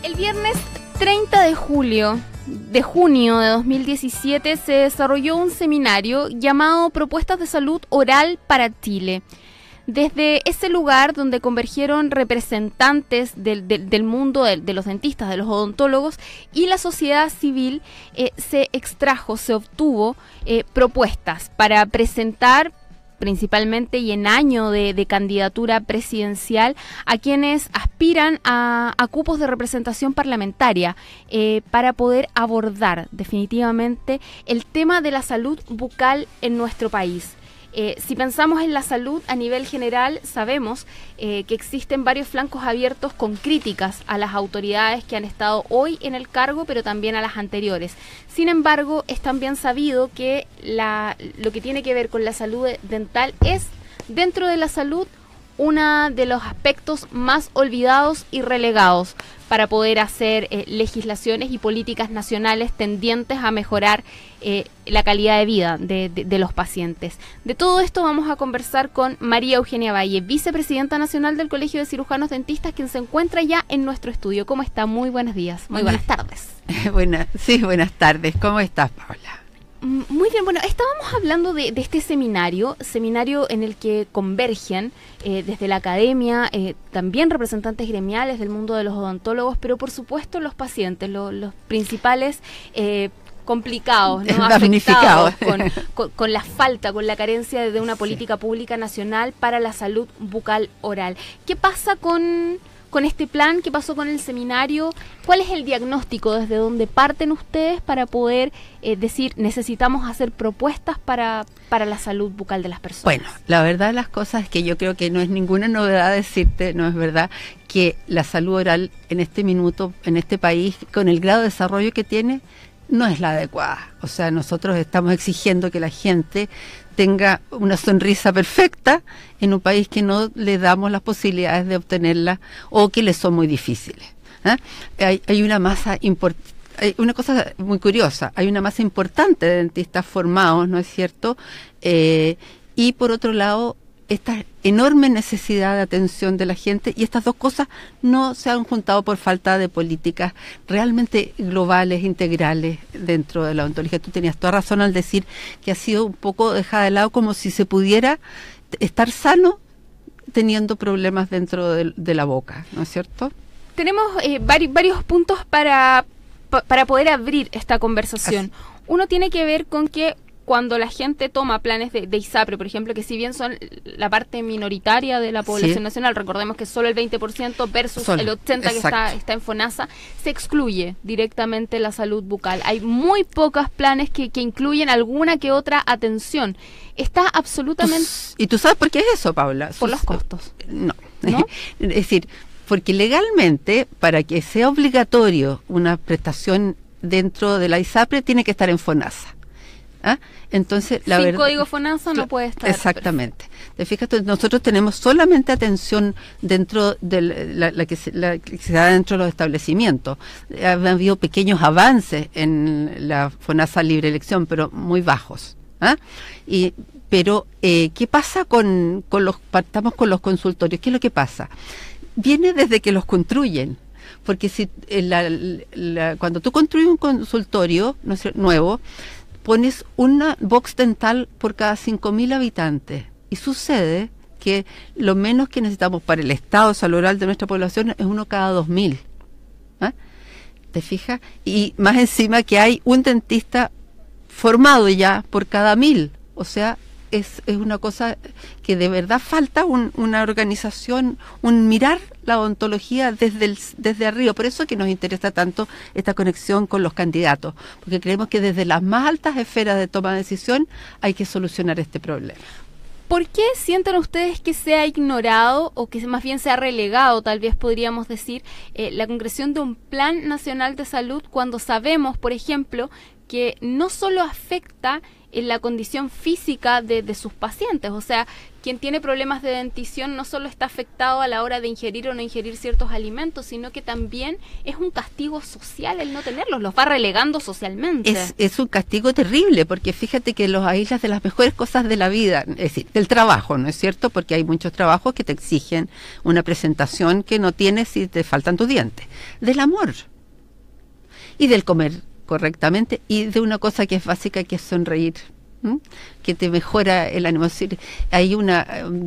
El viernes 30 de junio de 2017 se desarrolló un seminario llamado Propuestas de Salud Oral para Chile. Desde ese lugar donde convergieron representantes del mundo de los dentistas, de los odontólogos y la sociedad civil, se obtuvo propuestas para presentar principalmente y en año de candidatura presidencial a quienes aspiran a cupos de representación parlamentaria para poder abordar definitivamente el tema de la salud bucal en nuestro país. Si pensamos en la salud a nivel general, sabemos que existen varios flancos abiertos con críticas a las autoridades que han estado hoy en el cargo, pero también a las anteriores. Sin embargo, es también sabido que lo que tiene que ver con la salud dental es, dentro de la salud, uno de los aspectos más olvidados y relegados para poder hacer legislaciones y políticas nacionales tendientes a mejorar la calidad de vida de los pacientes. De todo esto vamos a conversar con María Eugenia Valle, vicepresidenta nacional del Colegio de Cirujanos Dentistas, quien se encuentra ya en nuestro estudio. ¿Cómo está? Muy buenos días. Muy buenas tardes. Buenas tardes. ¿Cómo estás, Paula? Muy bien, bueno, estábamos hablando de este seminario en el que convergen desde la academia, también representantes gremiales del mundo de los odontólogos, pero por supuesto los pacientes, los principales complicados, ¿no? Afectados con la falta, con la carencia de una política pública nacional para la salud bucal oral. ¿Qué pasa con este plan? ¿Qué pasó con el seminario? ¿Cuál es el diagnóstico desde donde parten ustedes para poder decir necesitamos hacer propuestas para la salud bucal de las personas? Bueno, la verdad de las cosas es que yo creo que no es ninguna novedad decirte, no es verdad, que la salud oral en este minuto, en este país, con el grado de desarrollo que tiene, no es la adecuada. O sea, nosotros estamos exigiendo que la gente tenga una sonrisa perfecta en un país que no le damos las posibilidades de obtenerla o que le son muy difíciles. Hay una masa importante. Hay una cosa muy curiosa, hay una masa importante de dentistas formados, ¿no es cierto? Y por otro lado, esta enorme necesidad de atención de la gente, y estas dos cosas no se han juntado por falta de políticas realmente globales, integrales dentro de la odontología. Tú tenías toda razón al decir que ha sido un poco dejada de lado, como si se pudiera estar sano teniendo problemas dentro de la boca, ¿no es cierto? Tenemos varios puntos para poder abrir esta conversación. Uno tiene que ver con que cuando la gente toma planes de ISAPRE, por ejemplo, que si bien son la parte minoritaria de la población nacional, recordemos que solo el 20% versus el 80% que está en FONASA, se excluye directamente la salud bucal. Hay muy pocos planes que incluyen alguna que otra atención. Está absolutamente... ¿Y tú sabes por qué es eso, Paula? Por los costos. No. Es decir, porque legalmente, para que sea obligatorio una prestación dentro de la ISAPRE, tiene que estar en FONASA. Entonces, la verdad, código FONASA no puede estar. Exactamente. Te fijas, nosotros tenemos solamente atención dentro de la que se da dentro de los establecimientos. Ha habido pequeños avances en la FONASA libre elección, pero muy bajos. Pero, ¿qué pasa partamos con los consultorios? ¿Qué es lo que pasa? Viene desde que los construyen. Porque si cuando tú construyes un consultorio nuevo, pones una box dental por cada 5.000 habitantes. Y sucede que lo menos que necesitamos para el estado de salud oral de nuestra población es uno cada 2.000. ¿Te fijas? Y más encima que hay un dentista formado ya por cada 1.000. O sea, es una cosa que de verdad falta una organización, un mirar la odontología desde arriba. Por eso es que nos interesa tanto esta conexión con los candidatos, porque creemos que desde las más altas esferas de toma de decisión hay que solucionar este problema. ¿Por qué sienten ustedes que se ha ignorado o que más bien se ha relegado, tal vez podríamos decir, la concreción de un plan nacional de salud cuando sabemos, por ejemplo, que no solo afecta en la condición física de sus pacientes. O sea, quien tiene problemas de dentición no solo está afectado a la hora de ingerir o no ingerir ciertos alimentos, sino que también es un castigo social el no tenerlos, los va relegando socialmente. Es un castigo terrible, porque fíjate que los aíslas de las mejores cosas de la vida, es decir, del trabajo, ¿no es cierto? Porque hay muchos trabajos que te exigen una presentación que no tienes si te faltan tus dientes. Del amor y del comer correctamente y de una cosa que es básica, que es sonreír, que te mejora el ánimo. Es decir,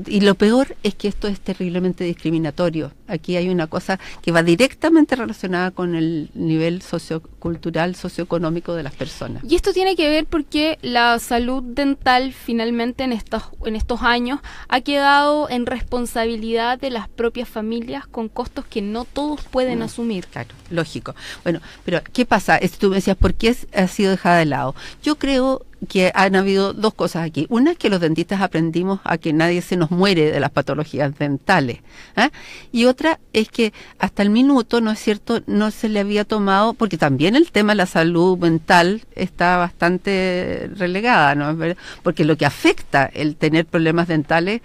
y lo peor es que esto es terriblemente discriminatorio. Aquí hay una cosa que va directamente relacionada con el nivel sociocultural, socioeconómico de las personas. Y esto tiene que ver porque la salud dental finalmente en estos años ha quedado en responsabilidad de las propias familias con costos que no todos pueden asumir. Claro, lógico. Bueno, pero ¿qué pasa? Tú me decías, ¿por qué ha sido dejada de lado? Yo creo que han habido dos cosas aquí. Una es que los dentistas aprendimos a que nadie se nos muere de las patologías dentales, ¿eh? Y otra es que hasta el minuto, ¿no es cierto?, no se le había tomado, porque también el tema de la salud mental está bastante relegada, ¿no? Porque lo que afecta el tener problemas dentales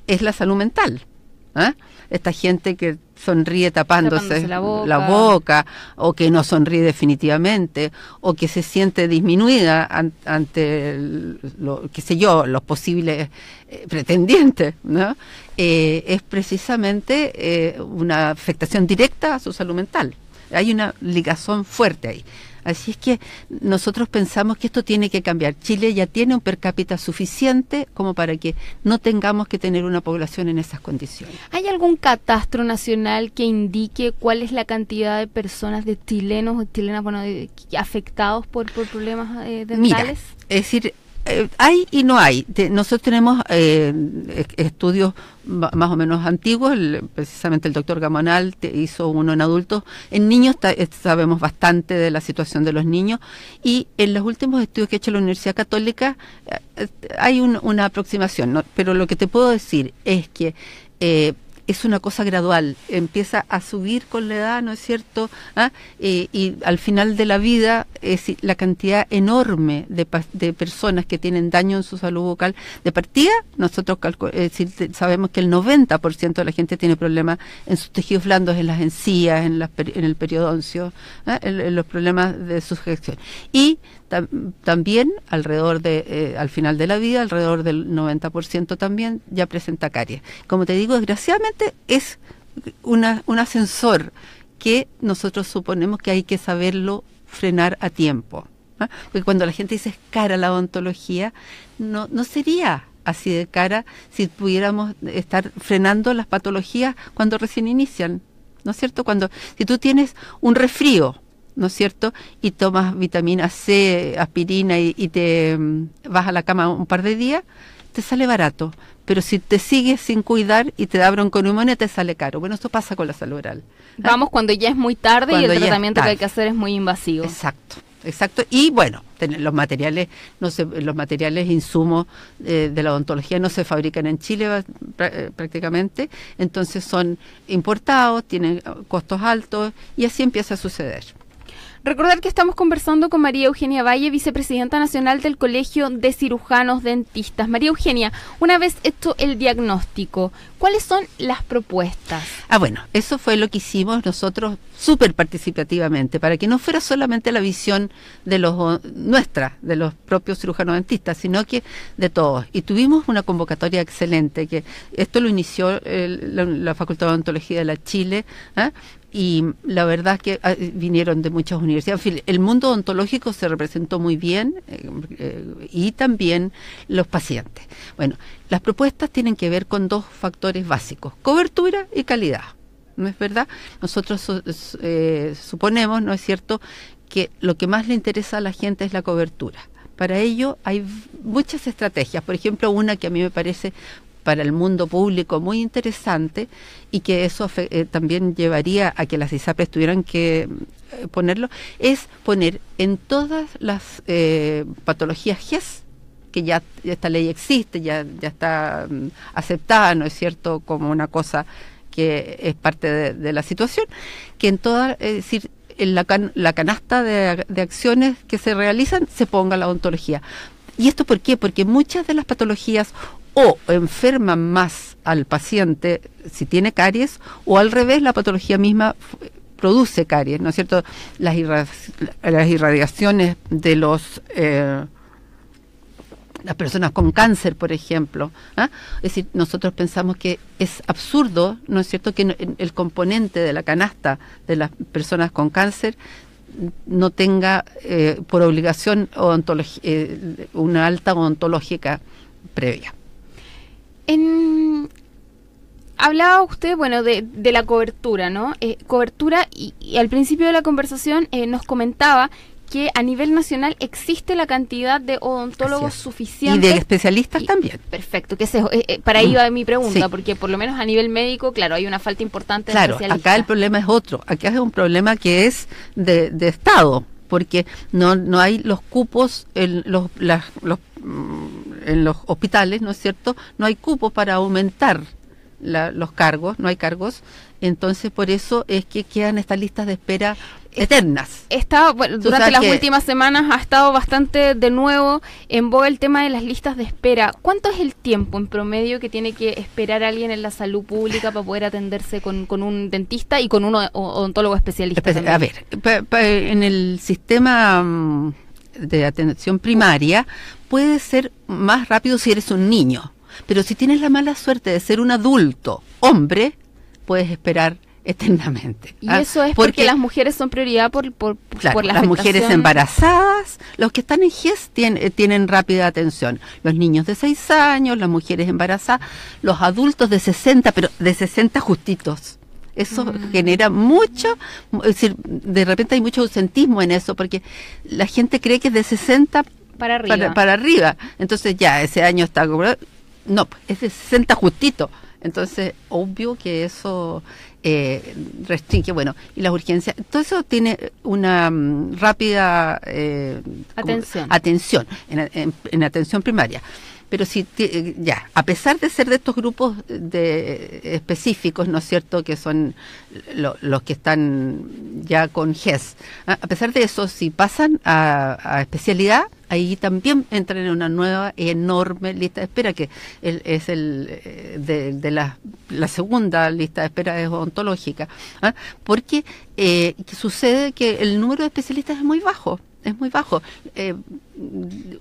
es la salud mental, ¿eh? Esta gente que sonríe tapándose la boca, o que no sonríe definitivamente, o que se siente disminuida ante los posibles pretendientes, ¿no? Es precisamente una afectación directa a su salud mental. Hay una ligazón fuerte ahí. Así es que nosotros pensamos que esto tiene que cambiar. Chile ya tiene un per cápita suficiente como para que no tengamos que tener una población en esas condiciones. ¿Hay algún catastro nacional que indique cuál es la cantidad de personas, de chilenos o chilenas, afectados por problemas dentales? Mira, es decir, hay y no hay. Nosotros tenemos estudios más o menos antiguos. Precisamente el doctor Gamonal hizo uno en adultos. En niños sabemos bastante de la situación de los niños, y en los últimos estudios que ha hecho la Universidad Católica hay una aproximación, ¿no? Pero lo que te puedo decir es que es una cosa gradual, empieza a subir con la edad, ¿no es cierto? Y al final de la vida, la cantidad enorme de personas que tienen daño en su salud bucal. De partida, nosotros sabemos que el 90% de la gente tiene problemas en sus tejidos blandos, en las encías, en el periodoncio, en los problemas de sujeción. Y también alrededor al final de la vida, alrededor del 90% también ya presenta caries. Como te digo, desgraciadamente es un ascensor que nosotros suponemos que hay que saberlo frenar a tiempo, ¿no? Porque cuando la gente dice es cara la odontología, no sería así de cara si pudiéramos estar frenando las patologías cuando recién inician, ¿no es cierto? Si tú tienes un resfrío, ¿no es cierto?, y tomas vitamina C, aspirina y te vas a la cama un par de días, te sale barato. Pero si te sigues sin cuidar y te da bronconeumonía, te sale caro. Bueno, esto pasa con la salud oral. Vamos cuando ya es muy tarde y el tratamiento que hay que hacer es muy invasivo. Exacto. Y bueno, los materiales insumos de la odontología no se fabrican en Chile prácticamente, entonces son importados, tienen costos altos, y así empieza a suceder. Recordar que estamos conversando con María Eugenia Valle, vicepresidenta nacional del Colegio de Cirujanos Dentistas. María Eugenia, una vez hecho el diagnóstico, ¿cuáles son las propuestas? Bueno, eso fue lo que hicimos nosotros súper participativamente, para que no fuera solamente la visión de de los propios cirujanos dentistas, sino que de todos. Y tuvimos una convocatoria excelente, que esto lo inició la Facultad de Odontología de la Chile, y la verdad es que vinieron de muchas universidades. En fin, el mundo odontológico se representó muy bien, y también los pacientes. Bueno, las propuestas tienen que ver con dos factores básicos: cobertura y calidad. ¿No es verdad? Nosotros suponemos, ¿no es cierto?, que lo que más le interesa a la gente es la cobertura. Para ello hay muchas estrategias. Por ejemplo, una que a mí me parece para el mundo público muy interesante, y que eso también llevaría a que las ISAPRES tuvieran que ponerlo, es poner en todas las patologías GES, que ya esta ley existe, ya está aceptada, ¿no es cierto?, como una cosa que es parte de la situación, que en toda, es decir, en la canasta de acciones que se realizan se ponga la odontología. ¿Y esto por qué? Porque muchas de las patologías o enferman más al paciente si tiene caries, o al revés, la patología misma produce caries, ¿no es cierto? Las irradiaciones de las personas con cáncer, por ejemplo. Es decir, nosotros pensamos que es absurdo, ¿no es cierto?, que el componente de la canasta de las personas con cáncer no tenga por obligación una alta odontológica previa. Hablaba usted, bueno, de la cobertura, ¿no? Cobertura, y al principio de la conversación nos comentaba que a nivel nacional existe la cantidad de odontólogos suficiente. Y de especialistas también. Perfecto, que para ahí va mi pregunta, sí. Porque por lo menos a nivel médico, claro, hay una falta importante de especialistas. Acá el problema es otro. Acá es un problema que es de Estado, porque no hay los cupos en los hospitales, ¿no es cierto? No hay cupos para aumentar los cargos, no hay cargos. Entonces, por eso es que quedan estas listas de espera eternas. Durante las últimas semanas ha estado bastante de nuevo en boga el tema de las listas de espera. ¿Cuánto es el tiempo en promedio que tiene que esperar alguien en la salud pública para poder atenderse con un dentista y con un odontólogo especialista? A ver, en el sistema de atención primaria puede ser más rápido si eres un niño, pero si tienes la mala suerte de ser un adulto, hombre, puedes esperar eternamente. Y eso es porque las mujeres son prioridad por la las mujeres embarazadas, los que están en GES tienen rápida atención. Los niños de 6 años, las mujeres embarazadas, los adultos de 60, pero de 60 justitos. Eso genera mucho, es decir, de repente hay mucho ausentismo en eso, porque la gente cree que es de 60 para arriba. Entonces ya, ese año está... No, es de 60 justito. Entonces, obvio que eso restringe, bueno, y las urgencias, todo eso tiene una rápida atención en atención primaria. Pero si a pesar de ser de estos grupos específicos, ¿no es cierto?, que son los que están ya con GES, a pesar de eso, si pasan a especialidad, ahí también entran en una nueva enorme lista de espera, que es la segunda lista de espera es odontológica, porque sucede que el número de especialistas es muy bajo.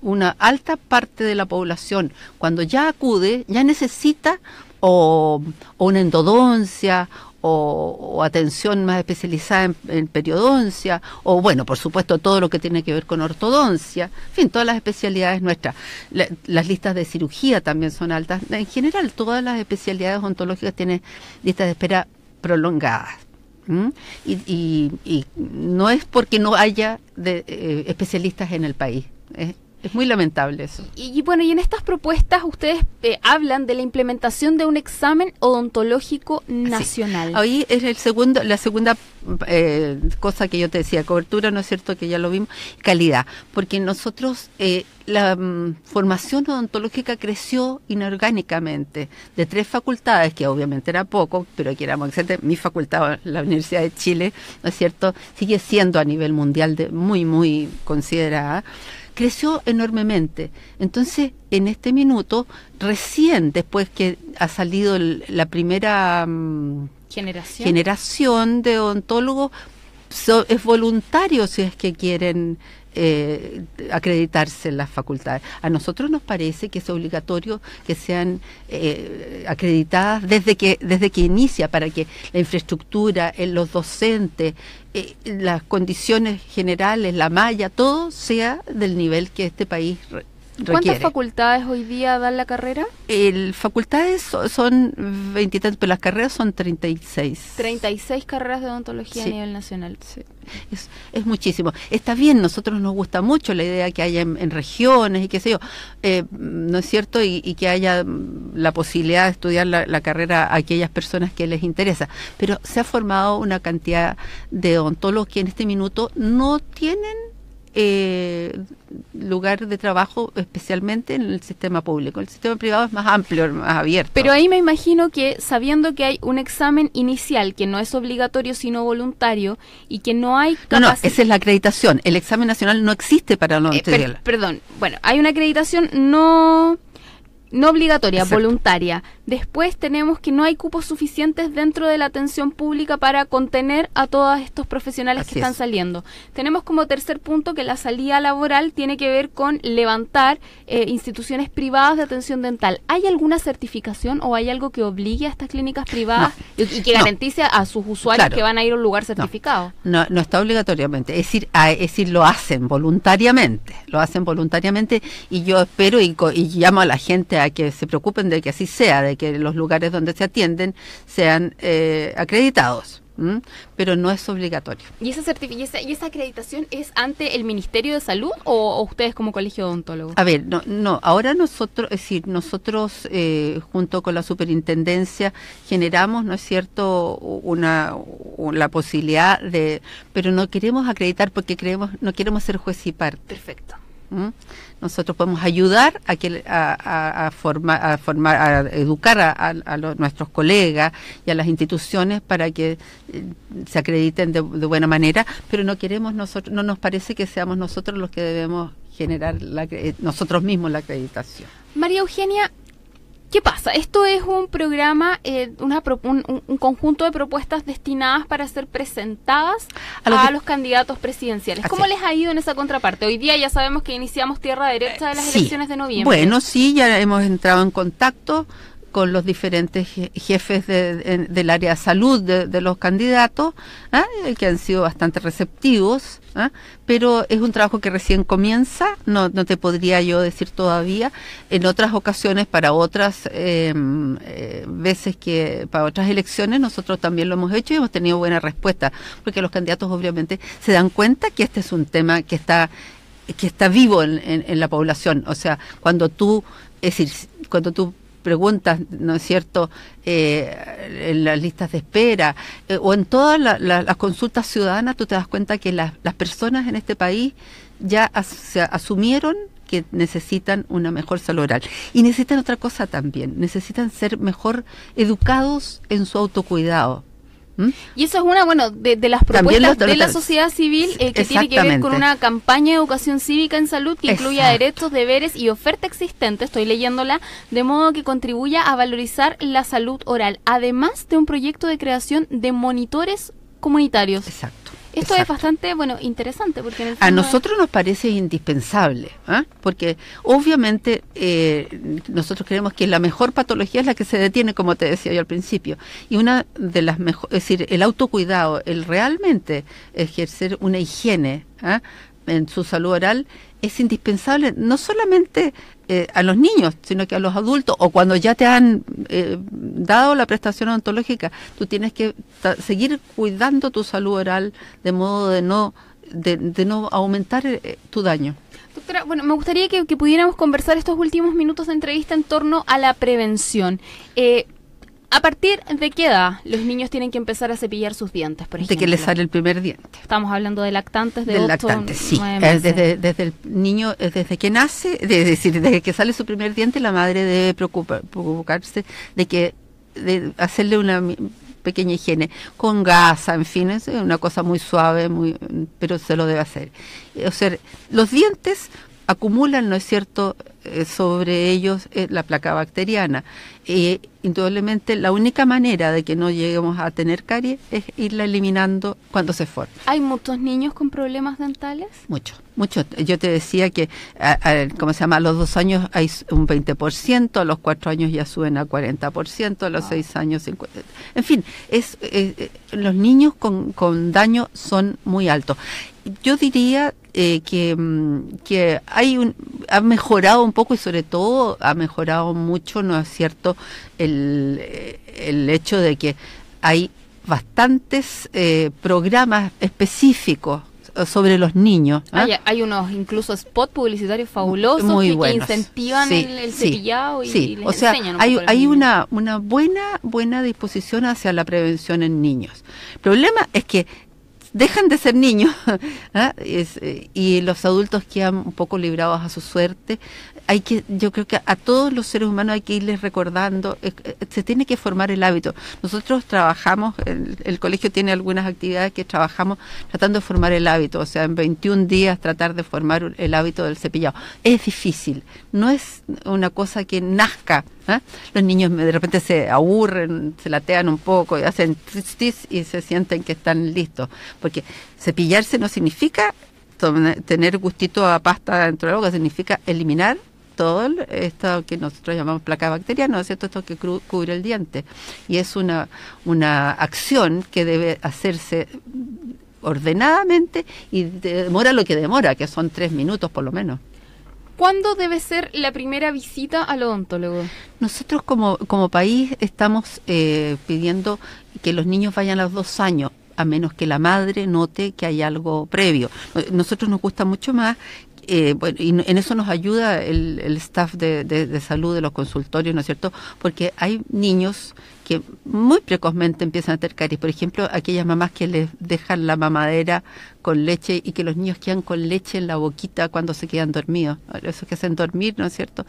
Una alta parte de la población, cuando ya acude, ya necesita o una endodoncia o atención más especializada en periodoncia, o bueno, por supuesto, todo lo que tiene que ver con ortodoncia, en fin, todas las especialidades nuestras. Las listas de cirugía también son altas. En general, todas las especialidades odontológicas tienen listas de espera prolongadas. Y no es porque no haya especialistas en el país. Es muy lamentable eso. Y bueno, y en estas propuestas ustedes hablan de la implementación de un examen odontológico nacional. Sí. Ahí es la segunda cosa que yo te decía, cobertura, ¿no es cierto?, que ya lo vimos, calidad, porque nosotros la formación odontológica creció inorgánicamente de 3 facultades, que obviamente era poco, pero que éramos excelentes. Mi facultad, la Universidad de Chile, ¿no es cierto?, sigue siendo a nivel mundial muy, muy considerada. Creció enormemente. Entonces, en este minuto, recién después que ha salido la primera generación de odontólogos, es voluntario si es que quieren acreditarse en las facultades. A nosotros nos parece que es obligatorio que sean acreditadas desde que inicia, para que la infraestructura, los docentes, las condiciones generales, la malla, todo sea del nivel que este país requiere. ¿Cuántas facultades hoy día dan la carrera? Facultades son 20 y tantas, pero las carreras son 36. 36 carreras de odontología a nivel nacional. Sí. Es muchísimo. Está bien, nosotros nos gusta mucho la idea que haya en regiones y qué sé yo, ¿no es cierto? Y que haya la posibilidad de estudiar la carrera a aquellas personas que les interesa. Pero se ha formado una cantidad de odontólogos que en este minuto no tienen lugar de trabajo, especialmente en el sistema público. El sistema privado es más amplio, más abierto. Pero ahí me imagino que, sabiendo que hay un examen inicial que no es obligatorio sino voluntario y que no hay No, esa es la acreditación. El examen nacional no existe para los perdón, bueno, hay una acreditación no obligatoria, exacto, voluntaria. Después tenemos que no hay cupos suficientes dentro de la atención pública para contener a todos estos profesionales así que están es. saliendo. Tenemos como tercer punto que la salida laboral tiene que ver con levantar instituciones privadas de atención dental. ¿Hay alguna certificación o hay algo que obligue a estas clínicas privadas y que garantice a sus usuarios que van a ir a un lugar certificado? No está obligatoriamente, es decir, lo hacen voluntariamente, y yo espero y llamo a la gente a que se preocupen de que así sea, de que los lugares donde se atienden sean acreditados, pero no es obligatorio. ¿Y esa acreditación es ante el Ministerio de Salud o ustedes como colegio odontólogo? A ver, ahora nosotros junto con la superintendencia generamos, ¿no es cierto?, la posibilidad pero no queremos acreditar porque no queremos ser juez y parte. Perfecto. Nosotros podemos ayudar a educar a nuestros colegas y a las instituciones para que se acrediten de buena manera, pero no nos parece que seamos nosotros los que debemos generar nosotros mismos la acreditación. María Eugenia, ¿qué pasa? Esto es un programa, un conjunto de propuestas destinadas para ser presentadas a los candidatos presidenciales. ¿Cómo les ha ido en esa contraparte? Hoy día ya sabemos que iniciamos tierra derecha de las elecciones de noviembre. Bueno, sí, ya hemos entrado en contacto con los diferentes jefes del área de salud de los candidatos, que han sido bastante receptivos, pero es un trabajo que recién comienza, no te podría yo decir todavía. En otras ocasiones, para otras veces para otras elecciones, nosotros también lo hemos hecho y hemos tenido buena respuesta, porque los candidatos obviamente se dan cuenta que este es un tema que está vivo en la población. O sea, cuando tú preguntas, ¿no es cierto?, en las listas de espera o en todas las consultas ciudadanas, tú te das cuenta que las personas en este país ya se asumieron que necesitan una mejor salud oral. Y necesitan otra cosa también, necesitan ser mejor educados en su autocuidado. Y eso es una, de las propuestas de la sociedad civil que tiene que ver con una campaña de educación cívica en salud que incluya derechos, deberes y oferta existente, estoy leyéndola, de modo que contribuya a valorizar la salud oral, además de un proyecto de creación de monitores comunitarios. Exacto. Esto es bastante, interesante, porque en el fondo a nosotros nos parece indispensable, porque obviamente nosotros creemos que la mejor patología es la que se detiene, como te decía yo al principio, y una de las mejores, es decir, el autocuidado, el realmente ejercer una higiene en su salud oral es indispensable, no solamente a los niños, sino que a los adultos, o cuando ya te han dado la prestación odontológica, tú tienes que seguir cuidando tu salud oral de modo de no aumentar tu daño. Doctora, me gustaría que pudiéramos conversar estos últimos minutos de entrevista en torno a la prevención. ¿A partir de qué edad los niños tienen que empezar a cepillar sus dientes, por ejemplo? De que les sale el primer diente. Estamos hablando de lactantes de 8 sí. 9 meses. Desde el niño, desde que nace, es decir, desde que sale su primer diente, la madre debe preocuparse de hacerle una pequeña higiene con gasa, en fin, es una cosa muy suave, pero se lo debe hacer. O sea, los dientes acumulan, ¿no es cierto?, sobre ellos la placa bacteriana. Indudablemente la única manera de que no lleguemos a tener caries es irla eliminando cuando se forma. ¿Hay muchos niños con problemas dentales? Muchos. Yo te decía que a los 2 años hay un 20%, a los 4 años ya suben a 40%, a los 6 años 50%. En fin, los niños con daño son muy altos. Yo diría que ha mejorado un poco, y sobre todo ha mejorado mucho, ¿no es cierto?, el hecho de que hay bastantes programas específicos sobre los niños. Hay unos incluso spot publicitarios fabulosos muy que buenos. Incentivan el cepillado y les enseñan. Hay una buena disposición hacia la prevención en niños. El problema es que dejan de ser niños y los adultos quedan un poco librados a su suerte. Yo creo que a todos los seres humanos hay que irles recordando, se tiene que formar el hábito. Nosotros trabajamos, el colegio tiene algunas actividades que trabajamos tratando de formar el hábito, o sea, en 21 días tratar de formar el hábito del cepillado. Es difícil, no es una cosa que nazca. Los niños de repente se aburren, se latean un poco y hacen tris y se sienten que están listos, porque cepillarse no significa tener gustito a pasta dentro de la boca, significa eliminar todo esto que nosotros llamamos placa bacteriana, ¿no es cierto? Esto que cubre el diente. Y es una acción que debe hacerse ordenadamente y demora lo que demora, que son 3 minutos por lo menos. ¿Cuándo debe ser la primera visita al odontólogo? Nosotros como país estamos pidiendo que los niños vayan a los 2 años, a menos que la madre note que hay algo previo. Nosotros nos gusta mucho más, bueno, y en eso nos ayuda el staff de salud de los consultorios, ¿no es cierto? Porque hay niños que muy precozmente empiezan a tener caries. Por ejemplo, aquellas mamás que les dejan la mamadera con leche y que los niños quedan con leche en la boquita cuando se quedan dormidos. Esos que hacen dormir, ¿no es cierto?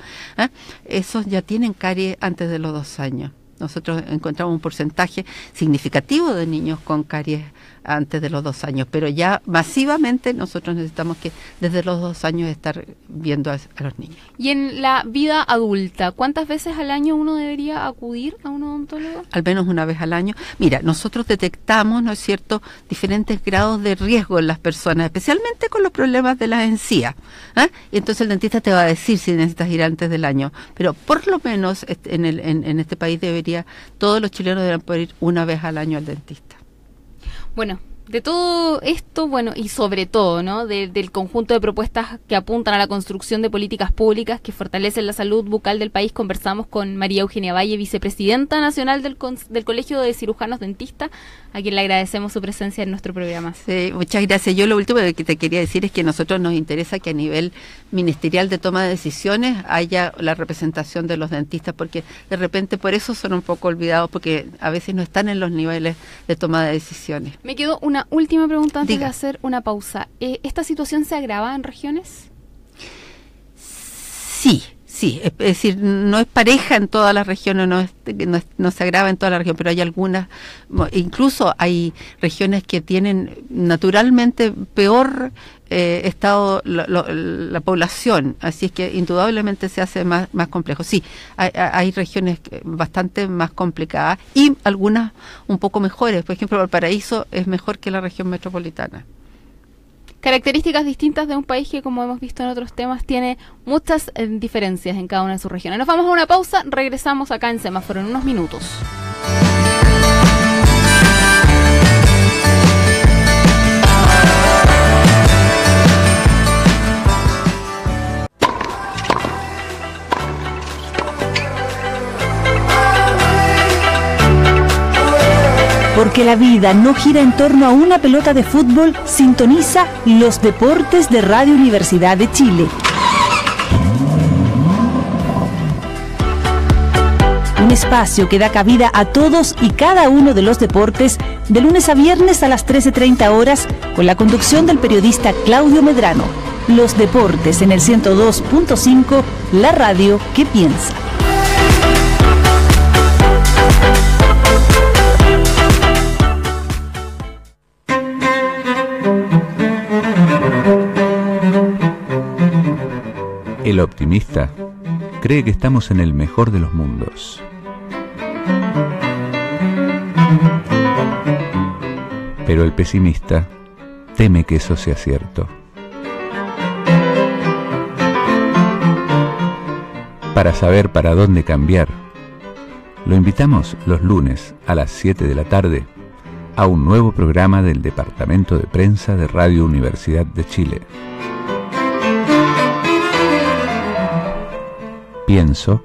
Esos ya tienen caries antes de los 2 años. Nosotros encontramos un porcentaje significativo de niños con caries antes de los 2 años, pero ya masivamente nosotros necesitamos que desde los 2 años estar viendo a los niños. Y en la vida adulta, ¿cuántas veces al año uno debería acudir a un odontólogo? Al menos una vez al año. Mira, nosotros detectamos, ¿no es cierto?, diferentes grados de riesgo en las personas, especialmente con los problemas de las encías. Y entonces el dentista te va a decir si necesitas ir antes del año, pero por lo menos en este país todos los chilenos deberían poder ir una vez al año al dentista. Bueno, de todo esto, bueno, y sobre todo, ¿no?, del conjunto de propuestas que apuntan a la construcción de políticas públicas que fortalecen la salud bucal del país, conversamos con María Eugenia Valle, vicepresidenta nacional del Colegio de Cirujanos Dentistas, a quien le agradecemos su presencia en nuestro programa. Sí, muchas gracias. Yo lo último que te quería decir es que a nosotros nos interesa que a nivel ministerial de toma de decisiones haya la representación de los dentistas, porque de repente por eso son un poco olvidados, porque a veces no están en los niveles de toma de decisiones. Me quedó una última pregunta antes de hacer una pausa. ¿Esta situación se agrava en regiones? Sí, es decir, no es pareja en todas las regiones, no se agrava en toda la región, pero hay algunas, incluso hay regiones que tienen naturalmente peor estado la población, así es que indudablemente se hace más complejo. Sí, hay regiones bastante más complicadas y algunas un poco mejores. Por ejemplo, Valparaíso es mejor que la región metropolitana. Características distintas de un país que, como hemos visto en otros temas, tiene muchas diferencias en cada una de sus regiones. Nos vamos a una pausa, regresamos acá en Semáforo en unos minutos. Porque la vida no gira en torno a una pelota de fútbol, sintoniza los deportes de Radio Universidad de Chile. Un espacio que da cabida a todos y cada uno de los deportes, de lunes a viernes a las 13:30 horas, con la conducción del periodista Claudio Medrano. Los deportes en el 102.5, la radio que piensa. El optimista cree que estamos en el mejor de los mundos. Pero el pesimista teme que eso sea cierto. Para saber para dónde cambiar, lo invitamos los lunes a las 7 de la tarde a un nuevo programa del Departamento de Prensa de Radio Universidad de Chile. Pienso,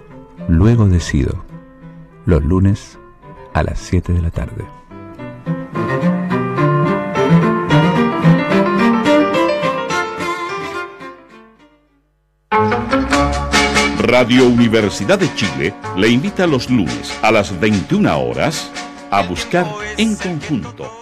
luego decido. Los lunes a las 7 de la tarde. Radio Universidad de Chile le invita los lunes a las 21 horas a buscar en conjunto